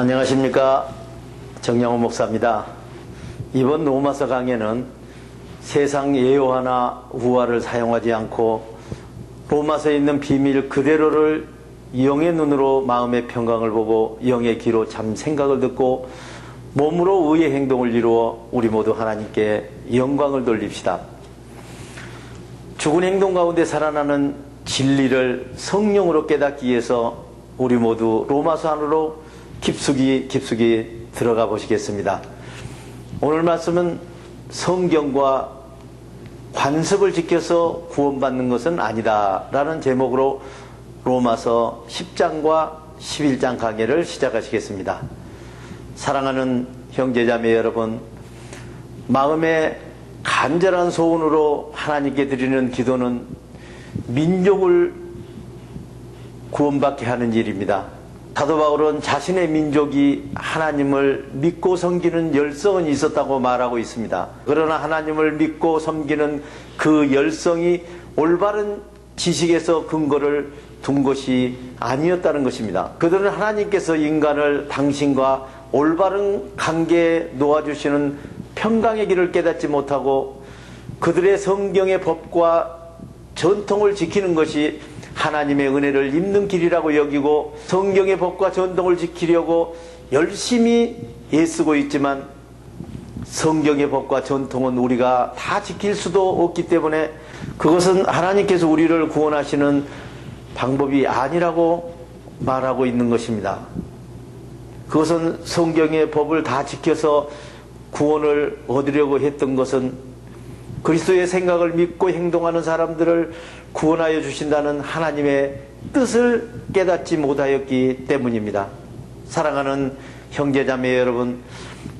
안녕하십니까, 정영호 목사입니다. 이번 로마서 강해는 세상 예효하나 우화를 사용하지 않고 로마서에 있는 비밀 그대로를 영의 눈으로 마음의 평강을 보고 영의 귀로 참 생각을 듣고 몸으로 의의 행동을 이루어 우리 모두 하나님께 영광을 돌립시다. 죽은 행동 가운데 살아나는 진리를 성령으로 깨닫기 위해서 우리 모두 로마서 안으로 깊숙이 들어가 보시겠습니다. 오늘 말씀은 성경과 관습을 지켜서 구원받는 것은 아니다 라는 제목으로 로마서 10장과 11장 강해를 시작하시겠습니다. 사랑하는 형제자매 여러분, 마음의 간절한 소원으로 하나님께 드리는 기도는 민족을 구원받게 하는 일입니다. 사도 바울은 자신의 민족이 하나님을 믿고 섬기는 열성은 있었다고 말하고 있습니다. 그러나 하나님을 믿고 섬기는 그 열성이 올바른 지식에서 근거를 둔 것이 아니었다는 것입니다. 그들은 하나님께서 인간을 당신과 올바른 관계에 놓아주시는 평강의 길을 깨닫지 못하고 그들의 성경의 법과 전통을 지키는 것이 하나님의 은혜를 입는 길이라고 여기고 성경의 법과 전통을 지키려고 열심히 애쓰고 있지만 성경의 법과 전통은 우리가 다 지킬 수도 없기 때문에 그것은 하나님께서 우리를 구원하시는 방법이 아니라고 말하고 있는 것입니다. 그것은 성경의 법을 다 지켜서 구원을 얻으려고 했던 것은 그리스도의 생각을 믿고 행동하는 사람들을 구원하여 주신다는 하나님의 뜻을 깨닫지 못하였기 때문입니다. 사랑하는 형제자매 여러분,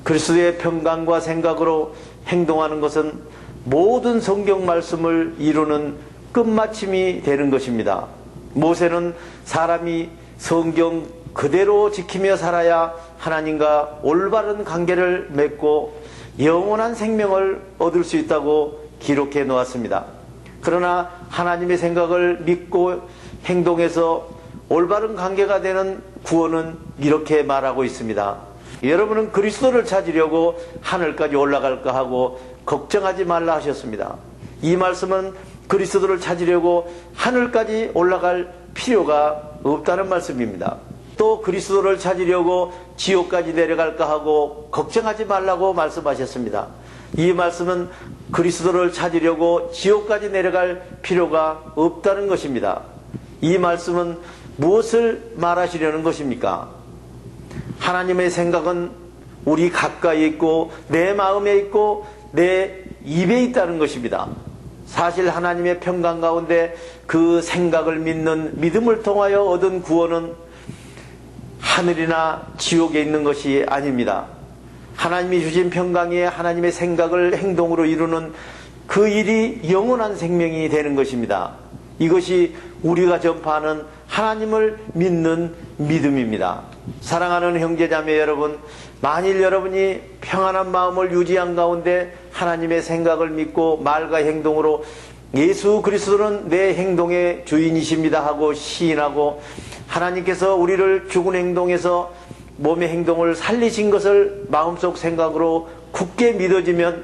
그리스도의 평강과 생각으로 행동하는 것은 모든 성경 말씀을 이루는 끝마침이 되는 것입니다. 모세는 사람이 성경 그대로 지키며 살아야 하나님과 올바른 관계를 맺고 영원한 생명을 얻을 수 있다고 기록해 놓았습니다. 그러나 하나님의 생각을 믿고 행동해서 올바른 관계가 되는 구원은 이렇게 말하고 있습니다. 여러분은 그리스도를 찾으려고 하늘까지 올라갈까 하고 걱정하지 말라 하셨습니다. 이 말씀은 그리스도를 찾으려고 하늘까지 올라갈 필요가 없다는 말씀입니다. 또 그리스도를 찾으려고 지옥까지 내려갈까 하고 걱정하지 말라고 말씀하셨습니다. 이 말씀은 그리스도를 찾으려고 지옥까지 내려갈 필요가 없다는 것입니다. 이 말씀은 무엇을 말하시려는 것입니까? 하나님의 생각은 우리 가까이 있고 내 마음에 있고 내 입에 있다는 것입니다. 사실 하나님의 평강 가운데 그 생각을 믿는 믿음을 통하여 얻은 구원은 하늘이나 지옥에 있는 것이 아닙니다. 하나님이 주신 평강에 하나님의 생각을 행동으로 이루는 그 일이 영원한 생명이 되는 것입니다. 이것이 우리가 전파하는 하나님을 믿는 믿음입니다. 사랑하는 형제자매 여러분, 만일 여러분이 평안한 마음을 유지한 가운데 하나님의 생각을 믿고 말과 행동으로 예수 그리스도는 내 행동의 주인이십니다 하고 시인하고 하나님께서 우리를 죽은 행동에서 몸의 행동을 살리신 것을 마음속 생각으로 굳게 믿어지면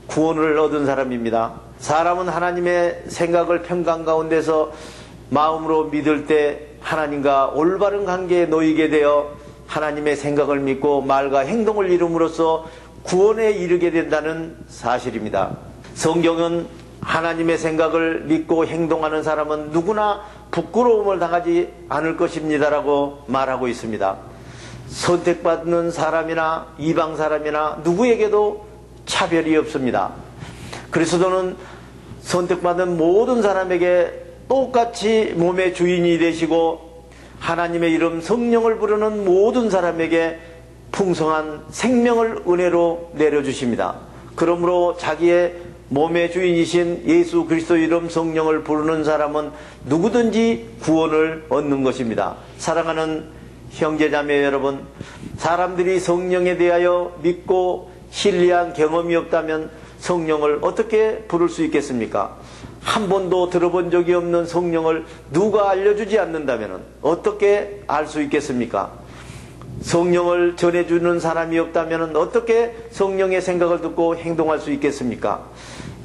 구원을 얻은 사람입니다. 사람은 하나님의 생각을 평강 가운데서 마음으로 믿을 때 하나님과 올바른 관계에 놓이게 되어 하나님의 생각을 믿고 말과 행동을 이룸으로써 구원에 이르게 된다는 사실입니다. 성경은 하나님의 생각을 믿고 행동하는 사람은 누구나 부끄러움을 당하지 않을 것입니다라고 말하고 있습니다. 선택받는 사람이나 이방 사람이나 누구에게도 차별이 없습니다. 그리스도는 선택받은 모든 사람에게 똑같이 몸의 주인이 되시고 하나님의 이름 성령을 부르는 모든 사람에게 풍성한 생명을 은혜로 내려주십니다. 그러므로 자기의 몸의 주인이신 예수 그리스도 이름 성령을 부르는 사람은 누구든지 구원을 얻는 것입니다. 사랑하는 형제자매 여러분, 사람들이 성령에 대하여 믿고 신뢰한 경험이 없다면 성령을 어떻게 부를 수 있겠습니까? 한 번도 들어본 적이 없는 성령을 누가 알려주지 않는다면 어떻게 알 수 있겠습니까? 성령을 전해주는 사람이 없다면 어떻게 성령의 생각을 듣고 행동할 수 있겠습니까?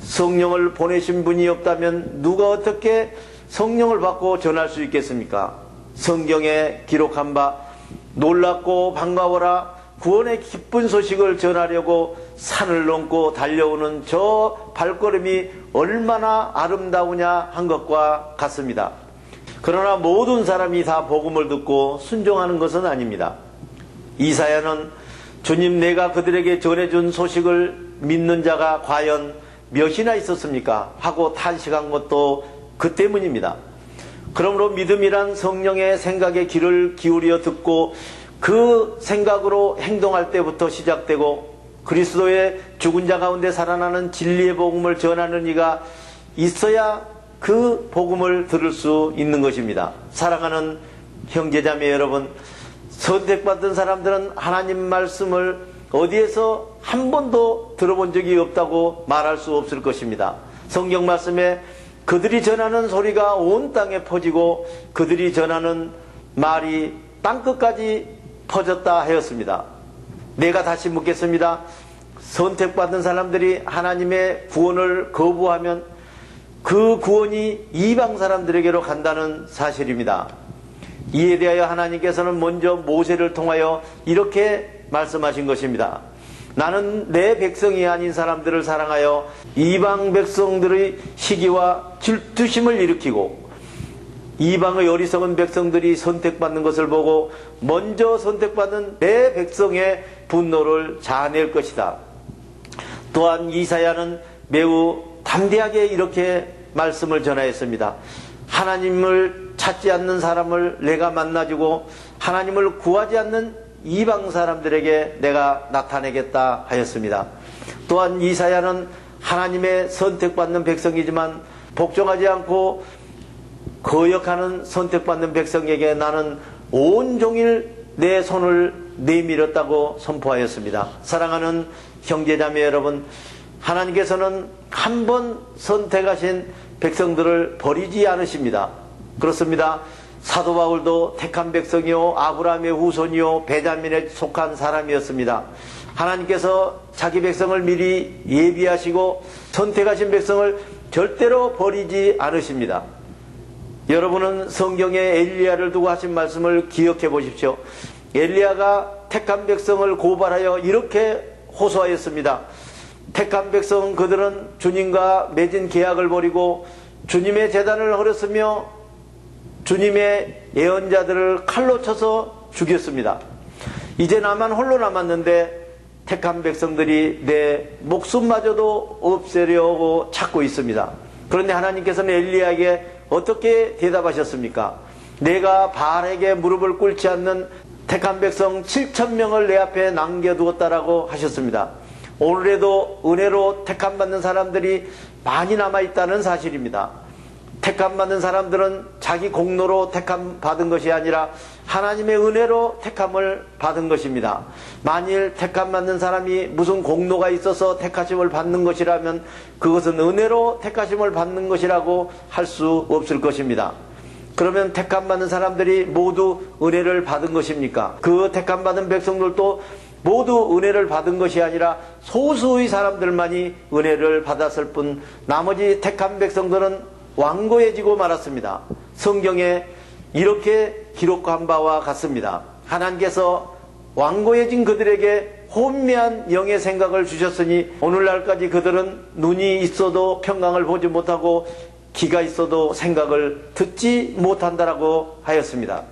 성령을 보내신 분이 없다면 누가 어떻게 성령을 받고 전할 수 있겠습니까? 성경에 기록한 바 놀랍고 반가워라 구원의 기쁜 소식을 전하려고 산을 넘고 달려오는 저 발걸음이 얼마나 아름다우냐 한 것과 같습니다. 그러나 모든 사람이 다 복음을 듣고 순종하는 것은 아닙니다. 이사야는 주님 내가 그들에게 전해준 소식을 믿는 자가 과연 몇이나 있었습니까? 하고 탄식한 것도 그 때문입니다. 그러므로 믿음이란 성령의 생각에 귀를 기울여 듣고 그 생각으로 행동할 때부터 시작되고 그리스도의 죽은 자 가운데 살아나는 진리의 복음을 전하는 이가 있어야 그 복음을 들을 수 있는 것입니다. 사랑하는 형제자매 여러분, 선택받은 사람들은 하나님 말씀을 어디에서 한 번도 들어본 적이 없다고 말할 수 없을 것입니다. 성경 말씀에 그들이 전하는 소리가 온 땅에 퍼지고 그들이 전하는 말이 땅끝까지 퍼졌다 하였습니다. 내가 다시 묻겠습니다. 선택받은 사람들이 하나님의 구원을 거부하면 그 구원이 이방 사람들에게로 간다는 사실입니다. 이에 대하여 하나님께서는 먼저 모세를 통하여 이렇게 말씀하신 것입니다. 나는 내 백성이 아닌 사람들을 사랑하여 이방 백성들의 시기와 질투심을 일으키고 이방의 어리석은 백성들이 선택받는 것을 보고 먼저 선택받는 내 백성의 분노를 자아낼 것이다. 또한 이사야는 매우 담대하게 이렇게 말씀을 전하였습니다. 하나님을 찾지 않는 사람을 내가 만나주고 하나님을 구하지 않는 이방 사람들에게 내가 나타내겠다 하였습니다. 또한 이사야는 하나님의 선택받는 백성이지만 복종하지 않고 거역하는 선택받는 백성에게 나는 온종일 내 손을 내밀었다고 선포하였습니다. 사랑하는 형제자매 여러분, 하나님께서는 한 번 선택하신 백성들을 버리지 않으십니다. 그렇습니다. 사도 바울도 택한 백성이요 아브라함의 후손이요 베냐민에 속한 사람이었습니다. 하나님께서 자기 백성을 미리 예비하시고 선택하신 백성을 절대로 버리지 않으십니다. 여러분은 성경에 엘리야를 두고 하신 말씀을 기억해 보십시오. 엘리야가 택한 백성을 고발하여 이렇게 호소하였습니다. 택한 백성 그들은 주님과 맺은 계약을 버리고 주님의 제단을 허렸으며 주님의 예언자들을 칼로 쳐서 죽였습니다. 이제 나만 홀로 남았는데 택한 백성들이 내 목숨마저도 없애려고 찾고 있습니다. 그런데 하나님께서는 엘리야에게 어떻게 대답하셨습니까? 내가 바알에게 무릎을 꿇지 않는 택한 백성 7,000명을 내 앞에 남겨두었다라고 하셨습니다. 오늘에도 은혜로 택함받는 사람들이 많이 남아있다는 사실입니다. 택함받는 사람들은 자기 공로로 택함받은 것이 아니라 하나님의 은혜로 택함을 받은 것입니다. 만일 택함받는 사람이 무슨 공로가 있어서 택하심을 받는 것이라면 그것은 은혜로 택하심을 받는 것이라고 할 수 없을 것입니다. 그러면 택함받는 사람들이 모두 은혜를 받은 것입니까? 그 택함받은 백성들도 모두 은혜를 받은 것이 아니라 소수의 사람들만이 은혜를 받았을 뿐 나머지 택한 백성들은 완고해지고 말았습니다. 성경에 이렇게 기록한 바와 같습니다. 하나님께서 완고해진 그들에게 혼미한 영의 생각을 주셨으니 오늘날까지 그들은 눈이 있어도 평강을 보지 못하고 귀가 있어도 생각을 듣지 못한다라고 하였습니다.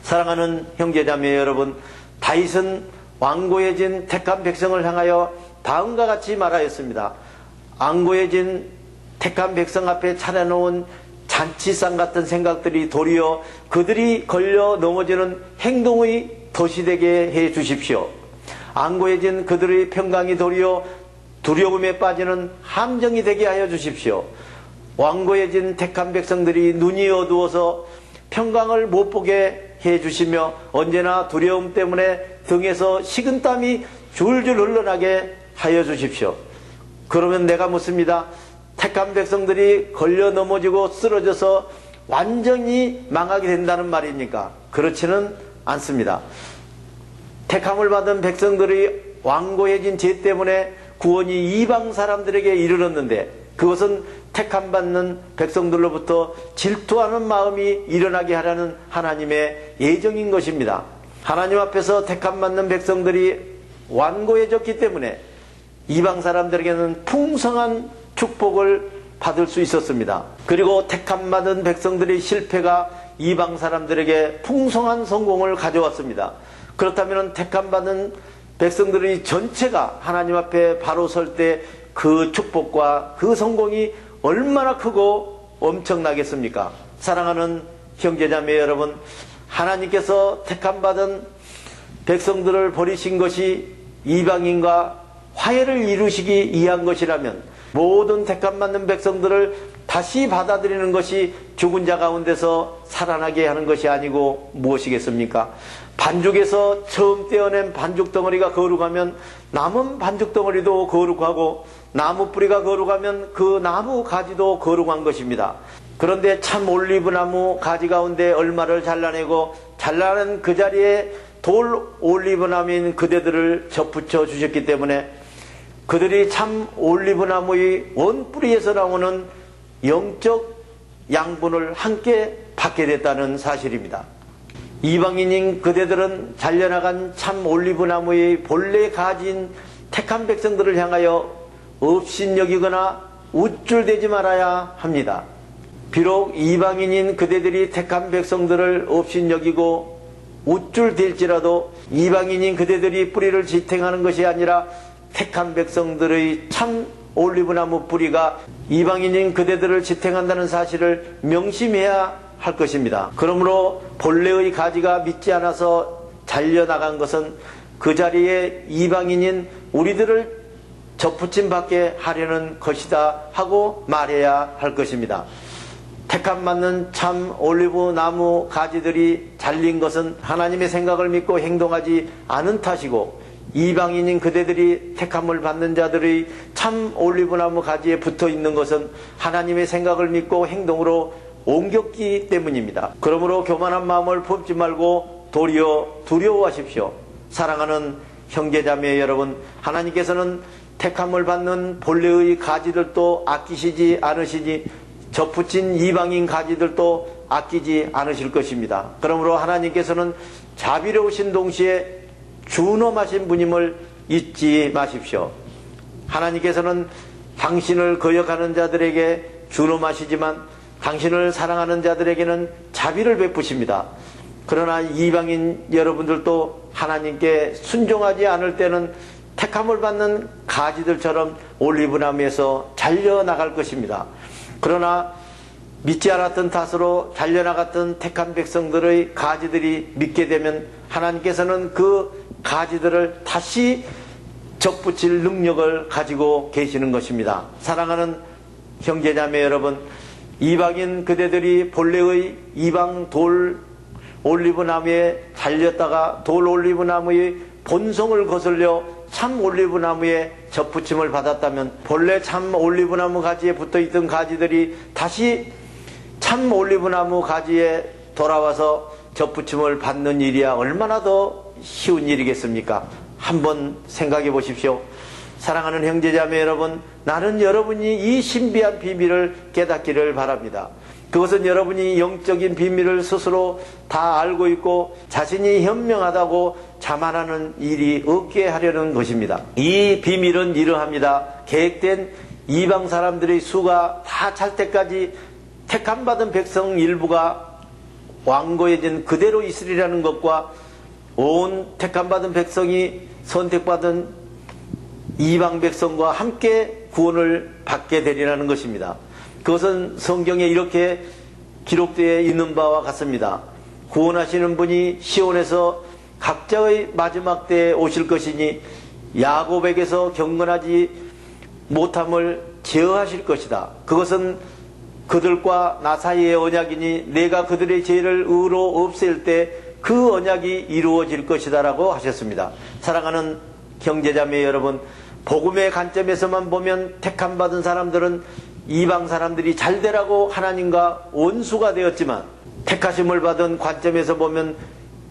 사랑하는 형제자매 여러분, 다윗은 완고해진 택한 백성을 향하여 다음과 같이 말하였습니다. 완고해진 택한 백성 앞에 차려놓은 잔치상 같은 생각들이 도리어 그들이 걸려 넘어지는 행동의 덫이 되게 해 주십시오. 완고해진 그들의 평강이 도리어 두려움에 빠지는 함정이 되게 하여 주십시오. 완고해진 택한 백성들이 눈이 어두워서 평강을 못 보게 해주시며 언제나 두려움 때문에 등에서 식은땀이 줄줄 흘러나게 하여 주십시오. 그러면 내가 묻습니다. 택한 백성들이 걸려 넘어지고 쓰러져서 완전히 망하게 된다는 말입니까? 그렇지는 않습니다. 택함을 받은 백성들이 완고해진 죄 때문에 구원이 이방 사람들에게 이르렀는데 그것은 택함 받는 백성들로부터 질투하는 마음이 일어나게 하려는 하나님의 예정인 것입니다. 하나님 앞에서 택함 받는 백성들이 완고해졌기 때문에 이방 사람들에게는 풍성한 축복을 받을 수 있었습니다. 그리고 택함 받은 백성들의 실패가 이방 사람들에게 풍성한 성공을 가져왔습니다. 그렇다면 택함 받은 백성들의 전체가 하나님 앞에 바로 설 때 그 축복과 그 성공이 얼마나 크고 엄청나겠습니까? 사랑하는 형제자매 여러분, 하나님께서 택함 받은 백성들을 버리신 것이 이방인과 화해를 이루시기 위한 것이라면 모든 택함 받는 백성들을 다시 받아들이는 것이 죽은 자 가운데서 살아나게 하는 것이 아니고 무엇이겠습니까? 반죽에서 처음 떼어낸 반죽 덩어리가 거룩하면 남은 반죽 덩어리도 거룩하고 나무 뿌리가 거룩하면 그 나무 가지도 거룩한 것입니다. 그런데 참 올리브나무 가지 가운데 얼마를 잘라내고 잘라낸 그 자리에 돌 올리브나무인 그대들을 접붙여 주셨기 때문에 그들이 참 올리브나무의 원뿌리에서 나오는 영적 양분을 함께 받게 됐다는 사실입니다. 이방인인 그대들은 잘려나간 참 올리브나무의 본래 가진 택한 백성들을 향하여 업신여기거나 우쭐대지 말아야 합니다. 비록 이방인인 그대들이 택한 백성들을 업신여기고 우쭐댈지라도 이방인인 그대들이 뿌리를 지탱하는 것이 아니라 택한 백성들의 참 올리브나무 뿌리가 이방인인 그대들을 지탱한다는 사실을 명심해야 할 것입니다. 그러므로 본래의 가지가 믿지 않아서 잘려나간 것은 그 자리에 이방인인 우리들을 접붙임 받게 하려는 것이다 하고 말해야 할 것입니다. 택함 받는 참 올리브 나무 가지들이 잘린 것은 하나님의 생각을 믿고 행동하지 않은 탓이고 이방인인 그대들이 택함을 받는 자들의 참 올리브 나무 가지에 붙어 있는 것은 하나님의 생각을 믿고 행동으로 옮겼기 때문입니다. 그러므로 교만한 마음을 품지 말고 도리어 두려워하십시오. 사랑하는 형제자매 여러분, 하나님께서는 택함을 받는 본래의 가지들도 아끼시지 않으시니 접붙인 이방인 가지들도 아끼지 않으실 것입니다. 그러므로 하나님께서는 자비로우신 동시에 준엄하신 분임을 잊지 마십시오. 하나님께서는 당신을 거역하는 자들에게 준엄하시지만 당신을 사랑하는 자들에게는 자비를 베푸십니다. 그러나 이방인 여러분들도 하나님께 순종하지 않을 때는 택함을 받는 가지들처럼 올리브나무에서 잘려나갈 것입니다. 그러나 믿지 않았던 탓으로 잘려나갔던 택한 백성들의 가지들이 믿게 되면 하나님께서는 그 가지들을 다시 접붙일 능력을 가지고 계시는 것입니다. 사랑하는 형제자매 여러분, 이방인 그대들이 본래의 이방 돌 올리브나무에 잘렸다가 돌 올리브나무의 본성을 거슬려 참 올리브나무에 접붙임을 받았다면 본래 참 올리브나무 가지에 붙어있던 가지들이 다시 참 올리브나무 가지에 돌아와서 접붙임을 받는 일이야 얼마나 더 쉬운 일이겠습니까? 한번 생각해 보십시오. 사랑하는 형제자매 여러분, 나는 여러분이 이 신비한 비밀을 깨닫기를 바랍니다. 그것은 여러분이 영적인 비밀을 스스로 다 알고 있고 자신이 현명하다고 자만하는 일이 없게 하려는 것입니다. 이 비밀은 이러합니다. 계획된 이방 사람들의 수가 다 찰 때까지 택함받은 백성 일부가 완고해진 그대로 있으리라는 것과 온 택함받은 백성이 선택받은 이방 백성과 함께 구원을 받게 되리라는 것입니다. 그것은 성경에 이렇게 기록되어 있는 바와 같습니다. 구원하시는 분이 시온에서 각자의 마지막 때에 오실 것이니 야곱에게서 경건하지 못함을 제어하실 것이다. 그것은 그들과 나 사이의 언약이니 내가 그들의 죄를 의로 없앨 때 그 언약이 이루어질 것이다 라고 하셨습니다. 사랑하는 형제자매 여러분, 복음의 관점에서만 보면 택함받은 사람들은 이방 사람들이 잘되라고 하나님과 원수가 되었지만 택하심을 받은 관점에서 보면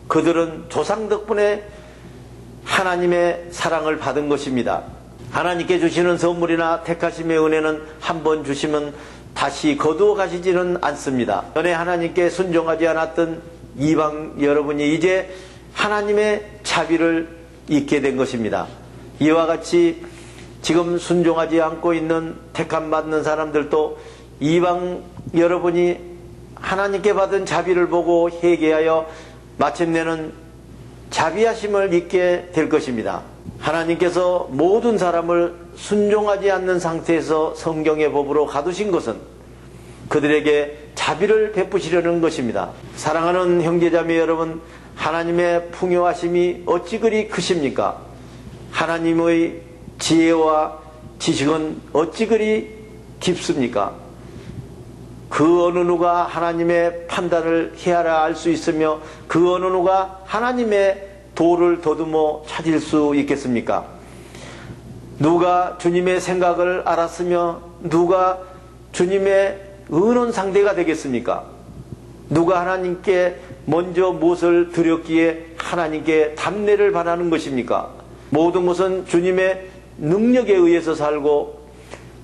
그들은 조상 덕분에 하나님의 사랑을 받은 것입니다. 하나님께 주시는 선물이나 택하심의 은혜는 한 번 주시면 다시 거두어 가시지는 않습니다. 전에 하나님께 순종하지 않았던 이방 여러분이 이제 하나님의 자비를 잊게 된 것입니다. 이와 같이 지금 순종하지 않고 있는 택함 받는 사람들도 이방 여러분이 하나님께 받은 자비를 보고 회개하여 마침내는 자비하심을 잊게 될 것입니다. 하나님께서 모든 사람을 순종하지 않는 상태에서 성경의 법으로 가두신 것은 그들에게 자비를 베푸시려는 것입니다. 사랑하는 형제자매 여러분, 하나님의 풍요하심이 어찌 그리 크십니까? 하나님의 지혜와 지식은 어찌 그리 깊습니까? 그 어느 누가 하나님의 판단을 헤아려 알 수 있으며 그 어느 누가 하나님의 도를 더듬어 찾을 수 있겠습니까? 누가 주님의 생각을 알았으며 누가 주님의 의논 상대가 되겠습니까? 누가 하나님께 먼저 무엇을 드렸기에 하나님께 답례를 바라는 것입니까? 모든 것은 주님의 능력에 의해서 살고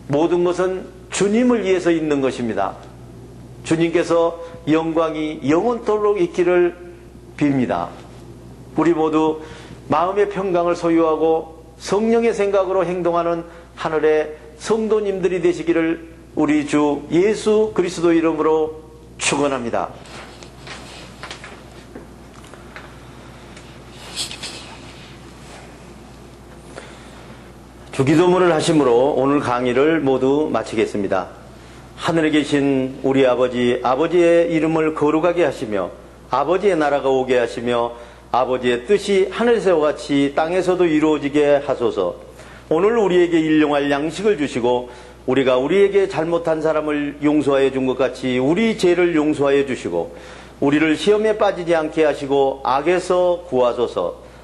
모든 것은 주님을 위해서 있는 것입니다. 주님께서 영광이 영원토록 있기를 빕니다. 우리 모두 마음의 평강을 소유하고 성령의 생각으로 행동하는 하늘의 성도님들이 되시기를 우리 주 예수 그리스도 이름으로 축원합니다. 주기도문을 하심으로 오늘 강의를 모두 마치겠습니다. 하늘에 계신 우리 아버지, 아버지의 이름을 거룩하게 하시며 아버지의 나라가 오게 하시며 아버지의 뜻이 하늘에서와 같이 땅에서도 이루어지게 하소서. 오늘 우리에게 일용할 양식을 주시고 우리가 우리에게 잘못한 사람을 용서하여 준 것 같이 우리 죄를 용서하여 주시고 우리를 시험에 빠지지 않게 하시고 악에서 구하소서.